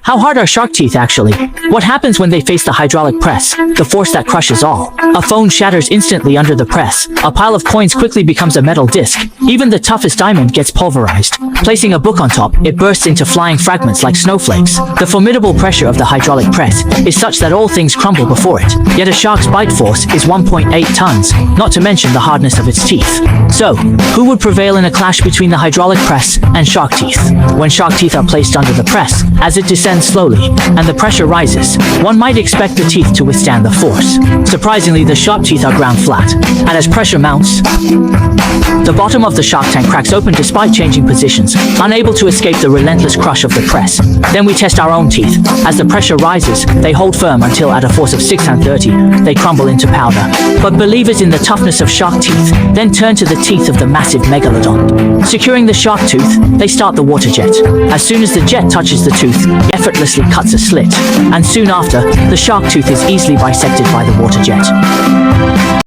How hard are shark teeth actually? What happens when they face the hydraulic press, the force that crushes all? A phone shatters instantly under the press. A pile of coins quickly becomes a metal disc. Even the toughest diamond gets pulverized. Placing a book on top, it bursts into flying fragments like snowflakes. The formidable pressure of the hydraulic press is such that all things crumble before it. Yet a shark's bite force is 1.8 tons, not to mention the hardness of its teeth. So, who would prevail in a clash between the hydraulic press and shark teeth? When shark teeth are placed under the press, as it descends slowly, and the pressure rises, one might expect the teeth to withstand the force. Surprisingly, the shark teeth are ground flat, and as pressure mounts, the bottom of the shark tank cracks open despite changing positions, unable to escape the relentless crush of the press. Then we test our own teeth. As the pressure rises, they hold firm until at a force of 630, they crumble into powder. But believers in the toughness of shark teeth then turn to the teeth of the massive megalodon. Securing the shark tooth, they start the water jet. As soon as the jet touches the tooth, it effortlessly cuts a slit, and soon after, the shark tooth is easily bisected by the water jet.